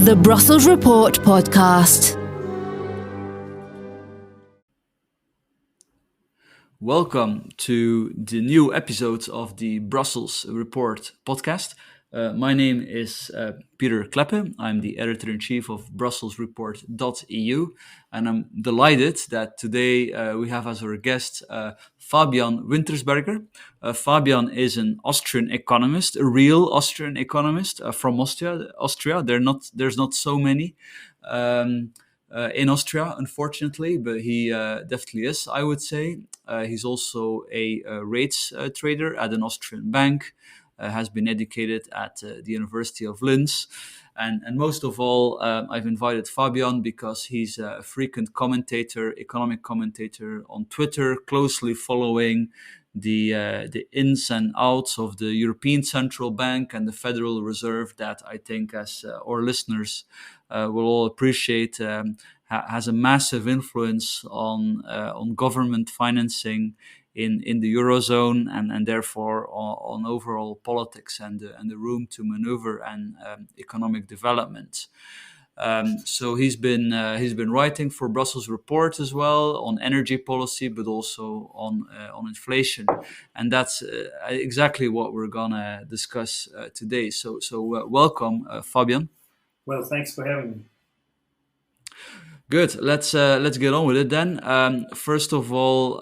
The Brussels Report podcast. Welcome to the new episode of the Brussels Report podcast. My name is Pieter Cleppe. I'm the editor-in-chief of BrusselsReport.eu, and I'm delighted that today we have as our guest Fabian Wintersberger. Fabian is an Austrian economist, a real Austrian economist from Austria. There's not so many in Austria, unfortunately, but he definitely is, I would say. He's also a rates trader at an Austrian bank, has been educated at the University of Linz. And most of all, I've invited Fabian because he's a frequent economic commentator on Twitter, closely following the ins and outs of the European Central Bank and the Federal Reserve that I think, as our listeners will all appreciate, has a massive influence on government financing in the Eurozone and therefore on overall politics and the room to maneuver and economic development. So he's been writing for Brussels Report as well on energy policy, but also on inflation, and that's exactly what we're gonna discuss today. So welcome, Fabian. Well, thanks for having me. Good. Let's get on with it then. First of all,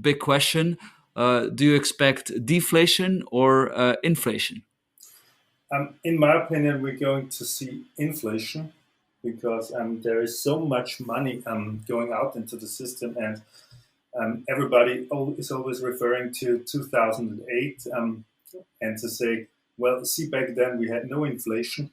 big question: do you expect deflation or inflation? In my opinion, we're going to see inflation because there is so much money going out into the system, and everybody is always referring to 2008 and to say, well, see, back then we had no inflation.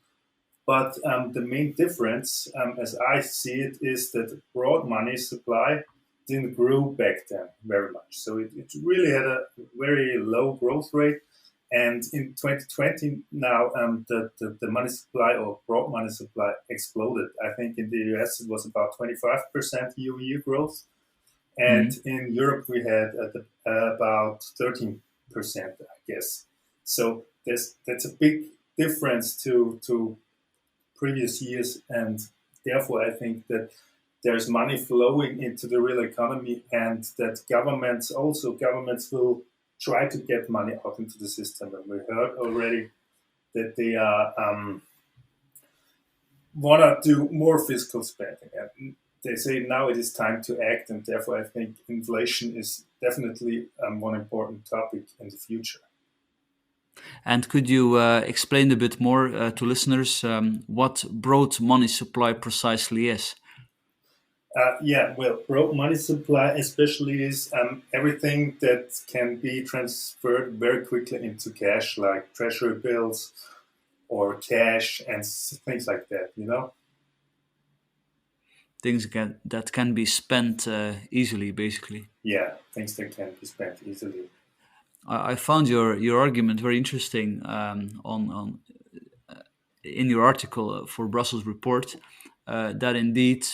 But the main difference, as I see it, is that broad money supply didn't grow back then very much. So it really had a very low growth rate. And in 2020 now, the money supply or broad money supply exploded. I think in the US it was about 25% year-over-year growth. And in Europe we had about 13%, I guess. So that's a big difference to previous years, and therefore I think that there's money flowing into the real economy, and that governments will try to get money out into the system. And we heard already that they want to do more fiscal spending, and they say now it is time to act, and therefore I think inflation is definitely one important topic in the future. And could you explain a bit more to listeners what broad money supply precisely is? Broad money supply especially is everything that can be transferred very quickly into cash, like treasury bills or cash and things like that, Things that can be spent easily, basically. Yeah, things that can be spent easily. I found your argument very interesting on in your article for Brussels Report that indeed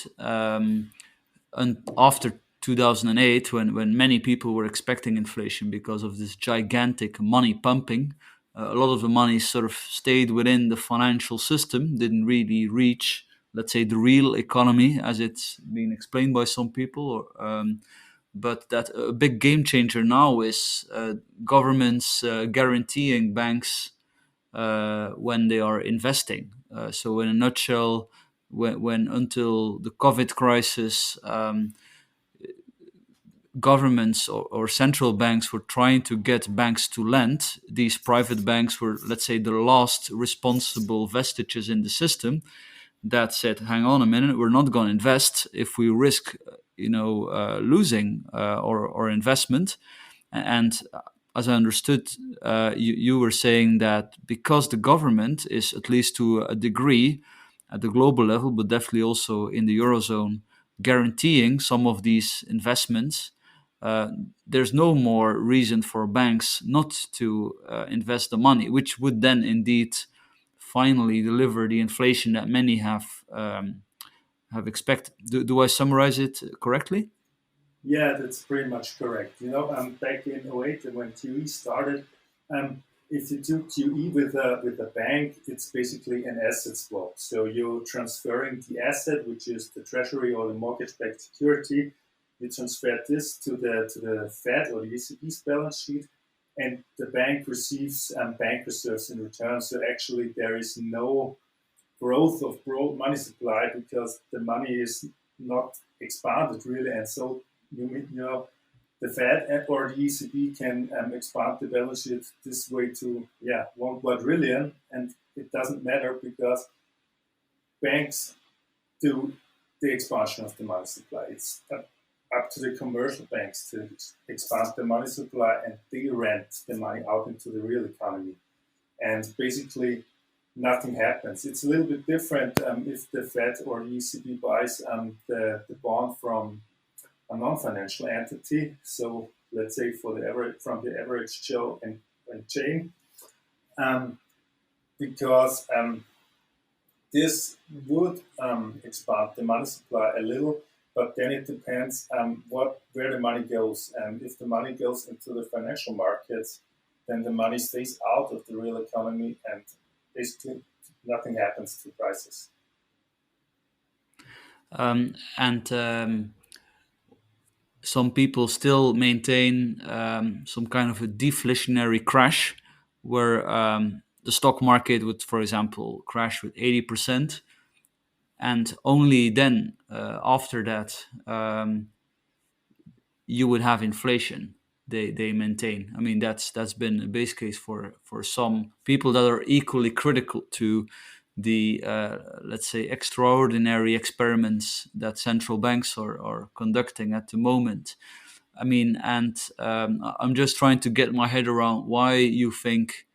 after 2008, when many people were expecting inflation because of this gigantic money pumping, a lot of the money sort of stayed within the financial system, didn't really reach, let's say, the real economy as it's been explained by some people. But that a big game changer now is governments guaranteeing banks when they are investing. So in a nutshell, when until the COVID crisis, governments or central banks were trying to get banks to lend, these private banks were, let's say, the last responsible vestiges in the system that said, hang on a minute, we're not going to invest if we risk losing our investment. And as I understood, you were saying that because the government is, at least to a degree at the global level, but definitely also in the Eurozone, guaranteeing some of these investments, there's no more reason for banks not to invest the money, which would then indeed finally deliver the inflation that many have expected. Do I summarize it correctly? Yeah, that's pretty much correct. Back in 2008 when QE started, if you do QE with a bank, it's basically an asset swap. So you're transferring the asset, which is the treasury or the mortgage-backed security. You transfer this to the Fed or the ECB's balance sheet, and the bank receives bank reserves in return. So actually, there is no growth of money supply because the money is not expanded really, and so the Fed or the ECB can expand the balance sheet this way to 1 quadrillion, and it doesn't matter because banks do the expansion of the money supply. It's up to the commercial banks to expand the money supply, and they rent the money out into the real economy. And basically, nothing happens. It's a little bit different if the Fed or the ECB buys the bond from a non-financial entity. So let's say from the average Joe and Jane, because this would expand the money supply a little, but then it depends where the money goes. And if the money goes into the financial markets, then the money stays out of the real economy, and basically nothing happens to prices. Some people still maintain some kind of a deflationary crash, where the stock market would, for example, crash with 80%, and only then, after that, you would have inflation. They maintain. I mean, that's been a base case for some people that are equally critical to the let's say extraordinary experiments that central banks are conducting at the moment. I mean, and I'm just trying to get my head around why you think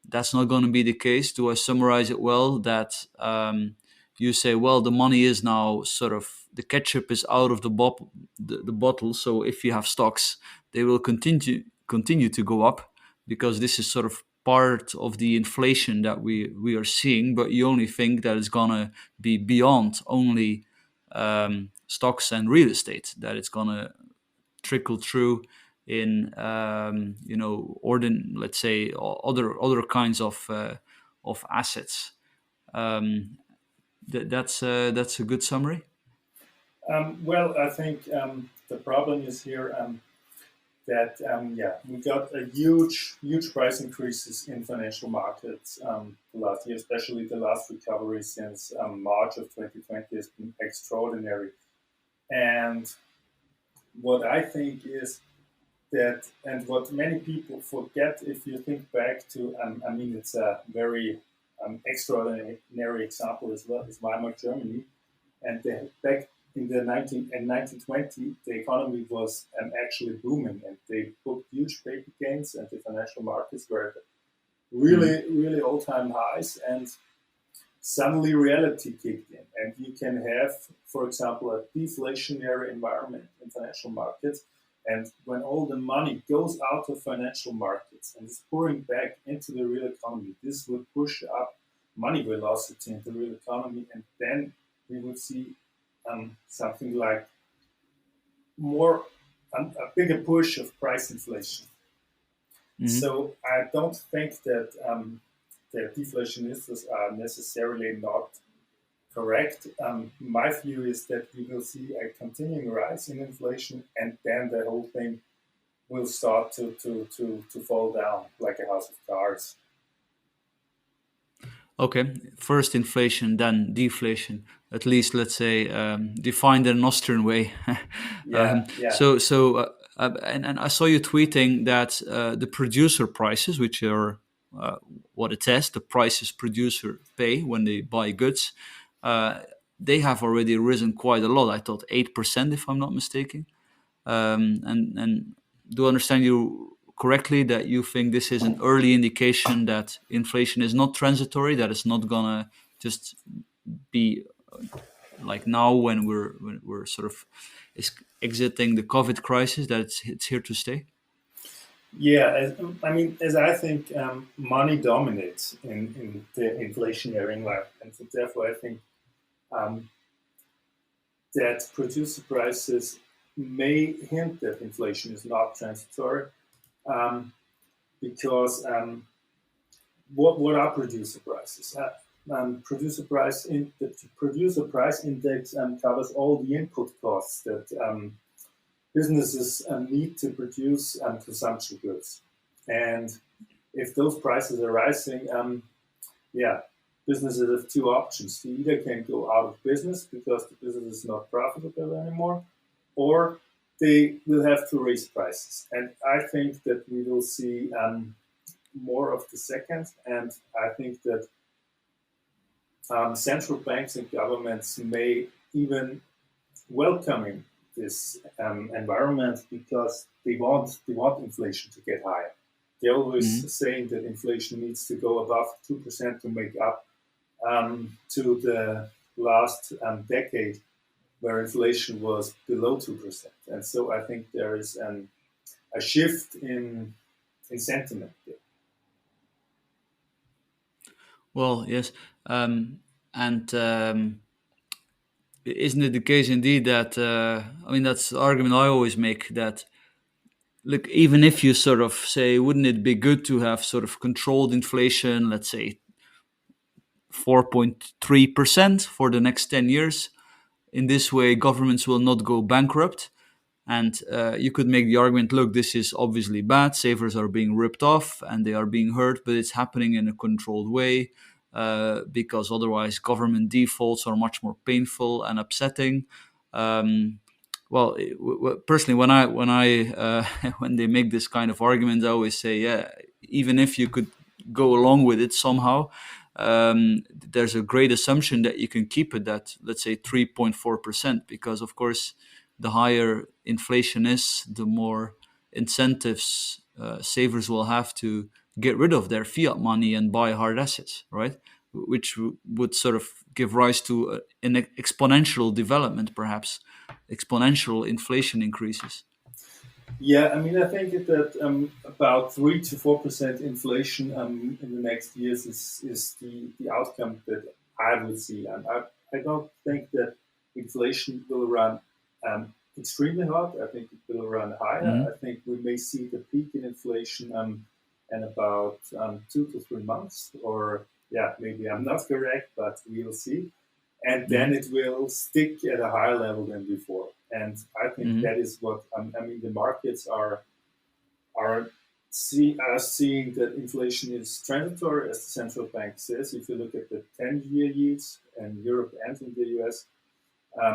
that's not going to be the case. Do I summarize it well that you say, well, the money is now sort of, the ketchup is out of the bottle. So if you have stocks, they will continue to go up because this is sort of part of the inflation that we are seeing. But you only think that it's going to be beyond only stocks and real estate, that it's going to trickle through in let's say other kinds of assets. That's a good summary. Well, I think the problem is here that we got a huge price increases in financial markets last year, especially the last recovery since March of 2020 has been extraordinary. And what I think is that, and what many people forget, if you think back to, it's a very extraordinary example as well, is Weimar Germany. And back in the 1920, the economy was actually booming, and they booked huge paper gains, and the financial markets were at really all-time highs. And suddenly reality kicked in, and you can have, for example, a deflationary environment in financial markets. And when all the money goes out of financial markets and is pouring back into the real economy, this would push up money velocity in the real economy, and then we would see something like a bigger push of price inflation. Mm-hmm. So I don't think that the deflationists are necessarily not correct. My view is that we will see a continuing rise in inflation, and then the whole thing will start to fall down like a house of cards. Okay, first inflation, then deflation. At least, let's say, defined in an Austrian way. Yeah. And I saw you tweeting that the producer prices, which are what it says, the prices producer pay when they buy goods, they have already risen quite a lot. I thought 8%, if I'm not mistaken. And do I understand you correctly that you think this is an early indication that inflation is not transitory, that it's not gonna just be like now when we're sort of exiting the COVID crisis, that it's here to stay? Yeah, as I think money dominates in the inflationary environment, and therefore I think that producer prices may hint that inflation is not transitory, because what are producer prices? The producer price index covers all the input costs that businesses need to produce consumption goods. And if those prices are rising, yeah, businesses have two options. They either can go out of business because the business is not profitable anymore, or they will have to raise prices. And I think that we will see more of the second. And I think that central banks and governments may even welcoming this environment because they want inflation to get higher. They're always saying that inflation needs to go above 2% to make up to the last decade where inflation was below 2%. And so I think there is a shift in sentiment there. Well, yes. And isn't it the case indeed that, that's the argument I always make, that, look, even if you sort of say, wouldn't it be good to have sort of controlled inflation, let's say 4.3% for the next 10 years? In this way, governments will not go bankrupt. And you could make the argument, look, this is obviously bad. Savers are being ripped off and they are being hurt, but it's happening in a controlled way because otherwise government defaults are much more painful and upsetting. Personally, when they make this kind of argument, I always say, yeah, even if you could go along with it somehow, there's a great assumption that you can keep it at, let's say, 3.4%, because of course, the higher inflation is, the more incentives savers will have to get rid of their fiat money and buy hard assets, right? Which would sort of give rise to an exponential development, perhaps, exponential inflation increases. Yeah, I think that about 3 to 4% inflation in the next years is the outcome that I would see. And I don't think that inflation will run extremely hot. I think it will run higher. I think we may see the peak in inflation in about 2 to 3 months, or maybe I'm not correct, but we'll see. And then it will stick at a higher level than before. And I think that is what the markets are seeing that inflation is transitory, as the central bank says. If you look at the 10-year yields in Europe and in the US,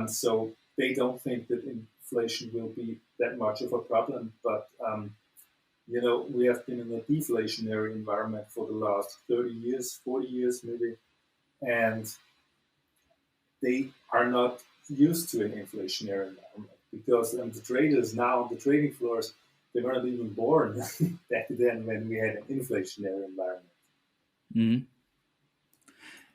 so they don't think that inflation will be that much of a problem. But we have been in a deflationary environment for the last 30 years, 40 years maybe, and they are not used to an inflationary environment because the traders now on the trading floors, they were not even born back then when we had an inflationary environment.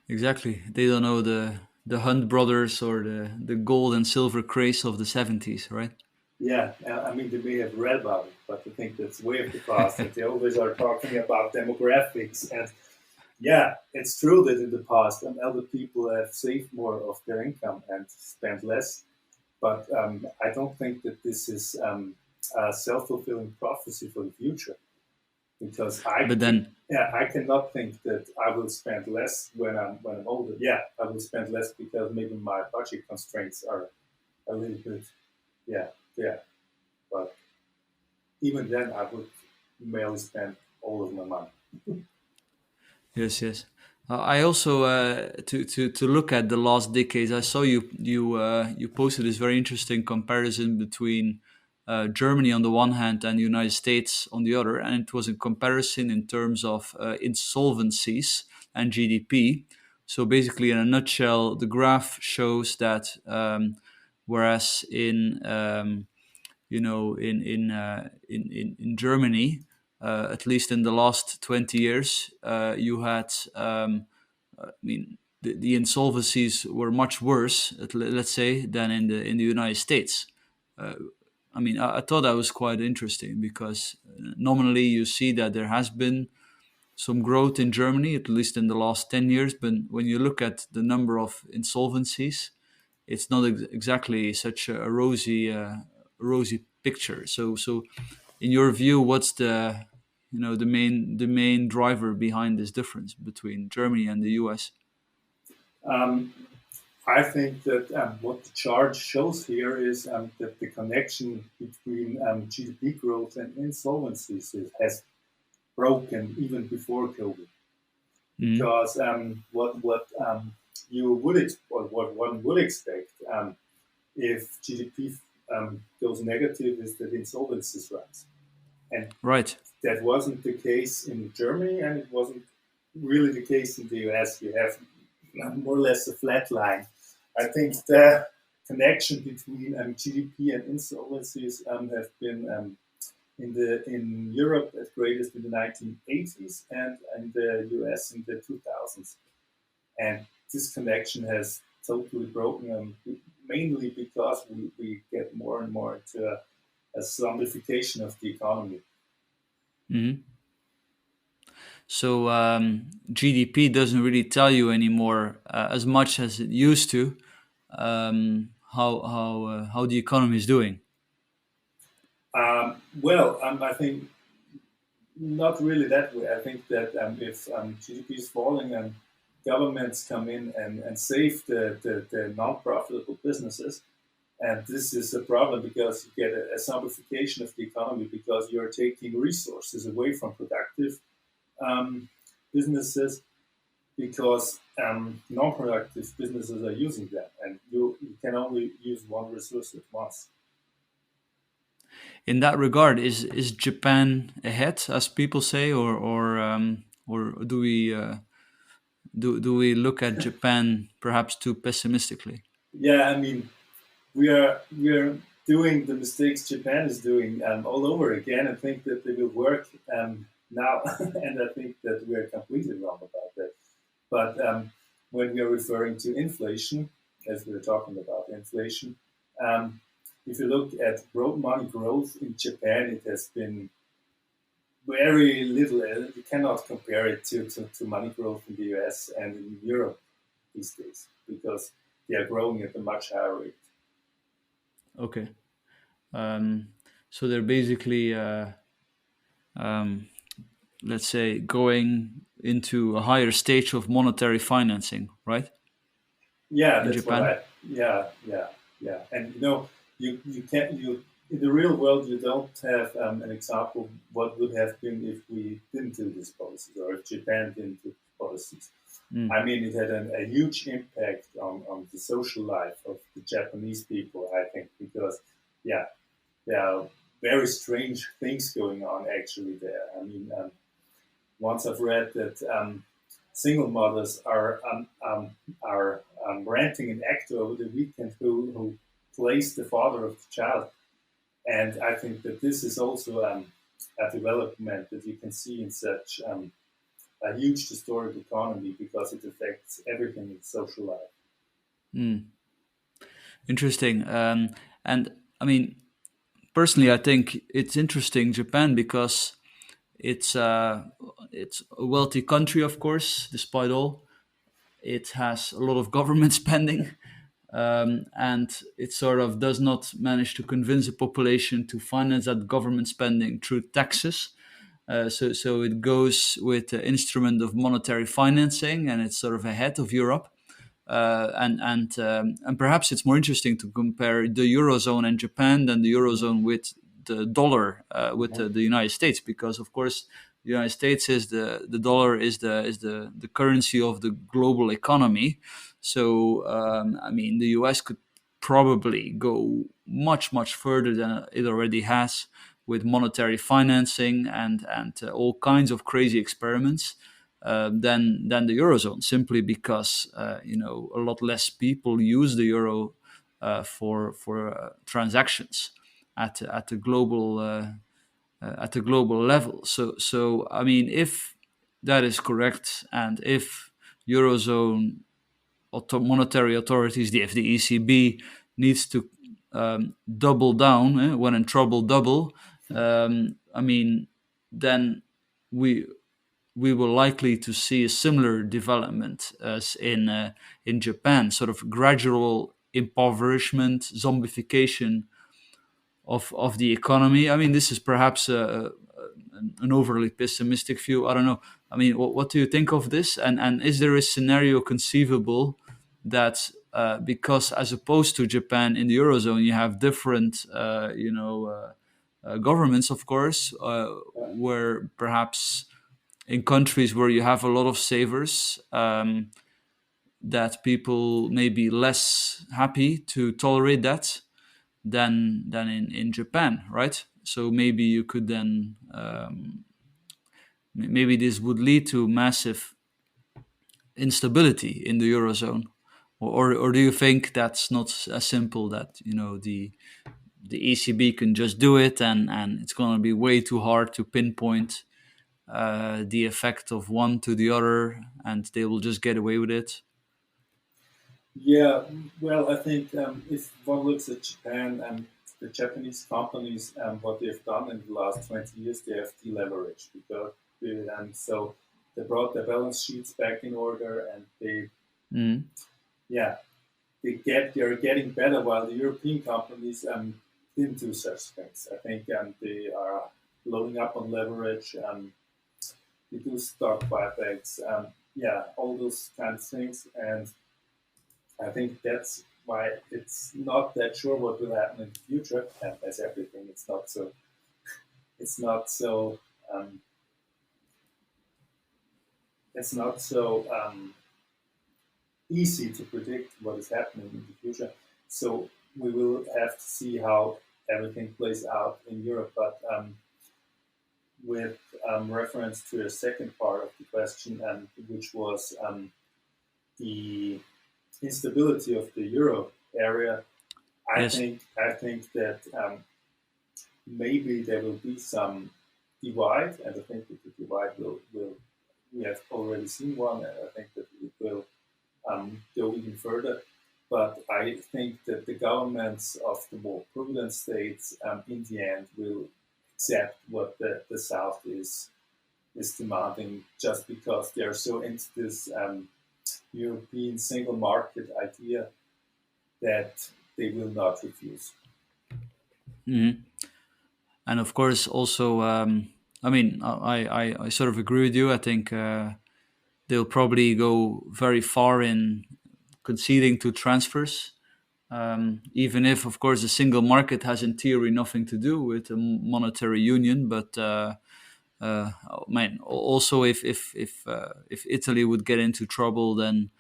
Exactly. They don't know the Hunt brothers or the gold and silver craze of the 70s, right? Yeah, they may have read about it, but I think that's way of the past. And they always are talking about demographics. And yeah, it's true that in the past, elder people have saved more of their income and spent less. But I don't think that this is a self-fulfilling prophecy for the future. Because I cannot think that I will spend less when I'm older. Yeah, I will spend less because maybe my budget constraints are a little bit, But even then, I would merely spend all of my money. Yes. I also to look at the last decades. I saw you posted this very interesting comparison between Germany on the one hand and the United States on the other, and it was a comparison in terms of insolvencies and GDP. So basically, in a nutshell, the graph shows that whereas in Germany, at least in the last 20 years, you had, the insolvencies were much worse, let's say, than in the United States. I thought that was quite interesting because nominally you see that there has been some growth in Germany, at least in the last 10 years. But when you look at the number of insolvencies, it's not exactly such a rosy picture. So in your view, what's the the main driver behind this difference between Germany and the US? Um, I think that what the chart shows here is that the connection between GDP growth and insolvencies has broken even before COVID. Because what you would or what one would expect if GDP goes negative is that insolvencies rise, and Right. that wasn't the case in Germany, and it wasn't really the case in the US. You have more or less a flat line. I think the connection between GDP and insolvencies have been in Europe as greatest in the 1980s and in the US in the 2000s. And this connection has totally broken, mainly because we get more and more into a zombification of the economy. Mm-hmm. So GDP doesn't really tell you anymore as much as it used to how the economy is doing. I think not really that way. I think that if GDP is falling and governments come in and save the non-profitable businesses, and this is a problem because you get a zombification of the economy because you're taking resources away from productive businesses because non-productive businesses are using them, and you can only use one resource at once. In that regard, is Japan ahead, as people say, or do we do we look at Japan perhaps too pessimistically? Yeah, I mean, we are doing the mistakes Japan is doing all over again, and think that they will work now, and I think that we are completely wrong about that. But when we are referring to inflation, as we are talking about inflation, um, if you look at road money growth in Japan, it has been very little. You cannot compare it to money growth in the US and in Europe these days because they are growing at a much higher rate. Okay. So they're basically, um, let's say, going into a higher stage of monetary financing, right? Yeah, In that's what Japan. I. Yeah. And you can't you in the real world you don't have an example of what would have been if we didn't do these policies or if Japan didn't do policies. Mm. I mean, it had a huge impact on the social life of the Japanese people. I think because yeah, there are very strange things going on actually there. I mean, once I've read that single mothers are renting an actor over the weekend who plays the father of the child, and I think that this is also a development that you can see in such a huge historic economy because it affects everything in social life. Mm. Interesting. And I mean, personally, I think it's interesting Japan because it's it's a wealthy country, of course, despite all. It has a lot of government spending, and it sort of does not manage to convince the population to finance that government spending through taxes. So it goes with the instrument of monetary financing, and it's sort of ahead of Europe. And perhaps it's more interesting to compare the Eurozone and Japan than the Eurozone with the dollar with the United States, because of course the United States is the dollar is the currency of the global economy. So I mean the US could probably go much further than it already has with monetary financing and all kinds of crazy experiments than the eurozone, simply because a lot less people use the euro for transactions at the global level. So I mean, if that is correct, and if eurozone monetary authorities, if the ECB needs to double down, when in trouble, double. I mean, then we we will likely to see a similar development as in Japan, sort of gradual impoverishment, zombification of the economy. I mean, this is perhaps an overly pessimistic view. I don't know. I mean, what do you think of this? And is there a scenario conceivable that because as opposed to Japan in the Eurozone, you have different, governments, of course, where perhaps in countries where you have a lot of savers, that people may be less happy to tolerate that than in Japan, right? So maybe you could then maybe this would lead to massive instability in the Eurozone, or do you think that's not as simple that the ECB can just do it and it's going to be way too hard to pinpoint the effect of one to the other and they will just get away with it? Yeah, well, I think if one looks at Japan and the Japanese companies and what they've done in the last 20 years, they have deleveraged because and so they brought their balance sheets back in order and yeah, they're getting better while the European companies didn't do such things. I think they are loading up on leverage. They do stock buybacks. Yeah, all those kinds of things and I think that's why it's not that sure what will happen in the future. And as everything, it's not so. It's not so. It's not so easy to predict what is happening in the future. So we will have to see how everything plays out in Europe. But with reference to the second part of the question, which was the instability of the euro area, I think that maybe there will be some divide, and I think that the divide will we have already seen one, and I think that it will go even further. But I think that the governments of the more prudent states, in the end, will accept what the South is demanding, just because they are so into this European single market idea that they will not refuse. Mm-hmm. And of course, also, I mean, I sort of agree with you. I think they'll probably go very far in conceding to transfers, even if, of course, the single market has in theory nothing to do with a monetary union. But man, also if Italy would get into trouble, then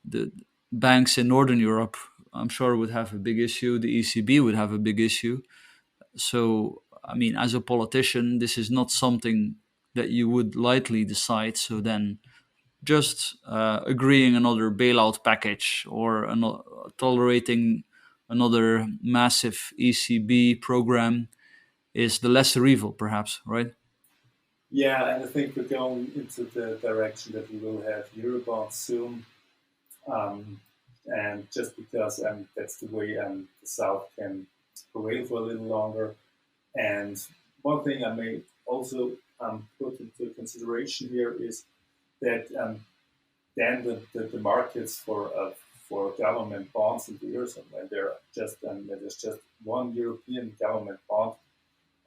the banks in Northern Europe, I'm sure, would have a big issue. The ECB would have a big issue. So, I mean, as a politician, this is not something that you would lightly decide. So then just agreeing another bailout package or tolerating another massive ECB program is the lesser evil, perhaps, right? Yeah, and I think we're going into the direction that we will have Eurobonds soon. And just because that's the way the South can prevail for a little longer. And one thing I may also put into consideration here is that then the markets for government bonds in the Eurozone, when there's just one European government bond,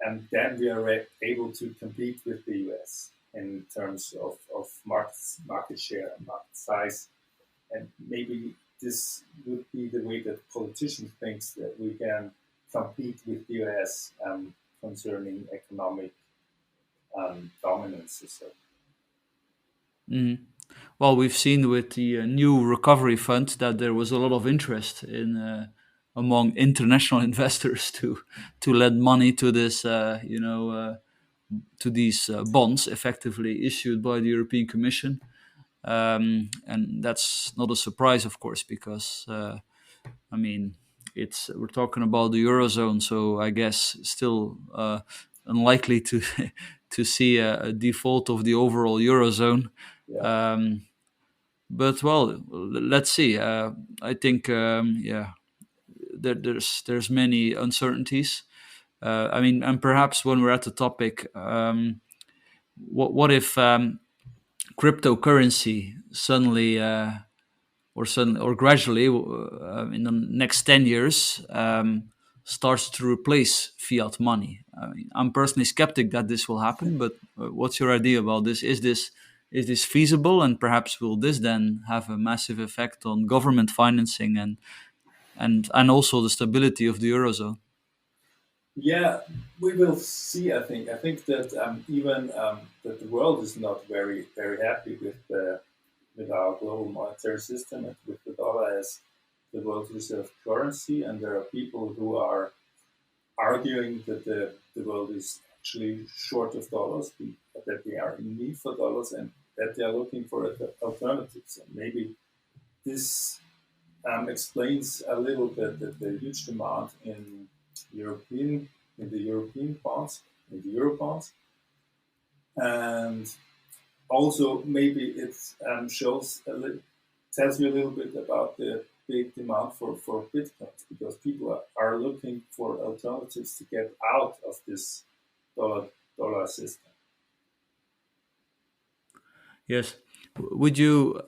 and then we are able to compete with the US in terms of market share and market size. And maybe this would be the way that politicians think that we can compete with the US concerning economic dominance. So. Mm. Well, we've seen with the new recovery fund that there was a lot of interest in among international investors to lend money to this, to these bonds effectively issued by the European Commission. And that's not a surprise, of course, because I mean, we're talking about the Eurozone, so I guess still unlikely to to see a default of the overall Eurozone. Yeah. But well, let's see. I think there's many uncertainties. I mean, and perhaps when we're at the topic, what if cryptocurrency suddenly or gradually in the next 10 years starts to replace fiat money. I mean, I'm personally skeptic that this will happen, but what's your idea about this? Is this feasible, and perhaps will this then have a massive effect on government financing and also the stability of the Eurozone? Yeah, we will see. I think that even that the world is not very happy with our global monetary system and with the dollar as the world reserve currency, and there are people who are arguing that the world is actually short of dollars, that they are in need for dollars, and that they are looking for alternatives. And maybe this explains a little bit the huge demand in the European bonds, in the Euro bonds, and also maybe it tells you a little bit about the big demand for bitcoins, because people are looking for alternatives to get out of this dollar system. Yes. Would you?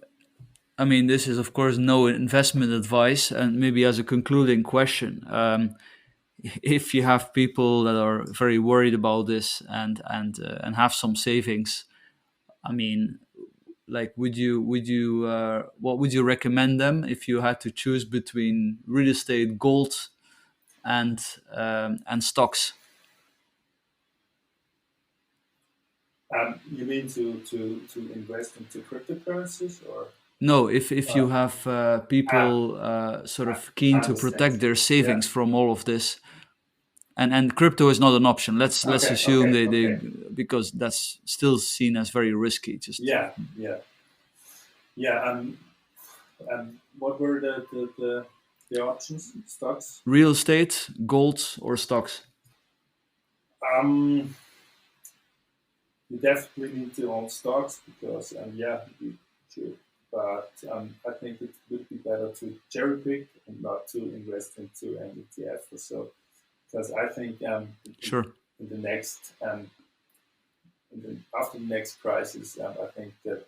I mean, this is of course no investment advice, and maybe as a concluding question, if you have people that are very worried about this and have some savings, I mean, like, what would you recommend them if you had to choose between real estate, gold, and stocks? You mean to invest into cryptocurrencies, or? No, if you have people sort of keen to protect their savings from all of this, and crypto is not an option. Let's assume they because that's still seen as very risky. Just yeah. What were the options? Stocks, real estate, gold, or stocks? You definitely need to own stocks because you should. But I think it would be better to cherry pick and not to invest into an ETF or so. Because I think Sure. in the next after the next crisis, I think that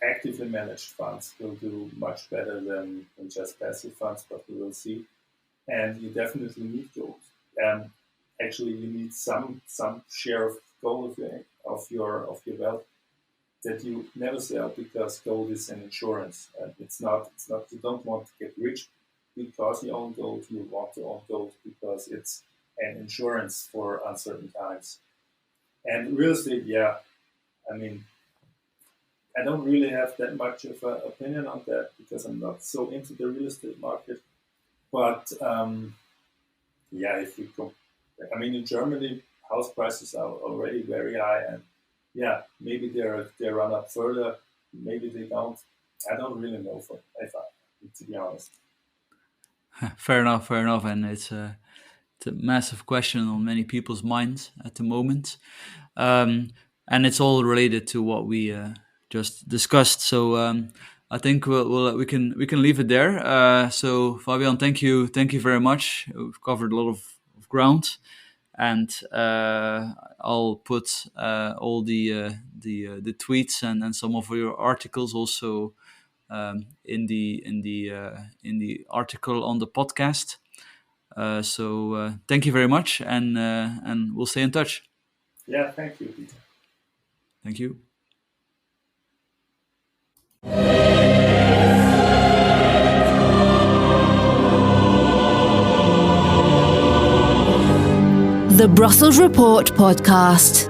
actively managed funds will do much better than just passive funds, but we will see. And you definitely need gold. Actually, you need some share of gold of your wealth that you never sell, because gold is an insurance. It's not. You don't want to get rich because you own gold. You want to own gold because it's an insurance for uncertain times. And real estate, I mean, I don't really have that much of an opinion on that because I'm not so into the real estate market. But if you go, I mean, in Germany, house prices are already very high, and maybe they run up further. Maybe they don't. I don't really know, to be honest. Fair enough, and it's a massive question on many people's minds at the moment, and it's all related to what we just discussed. So I think we can leave it there. So Fabian, thank you very much. We've covered a lot of ground, and I'll put all the tweets and some of your articles also in the article on the podcast. So thank you very much, and we'll stay in touch. Yeah, thank you, Peter. Thank you. The Brussels Report podcast.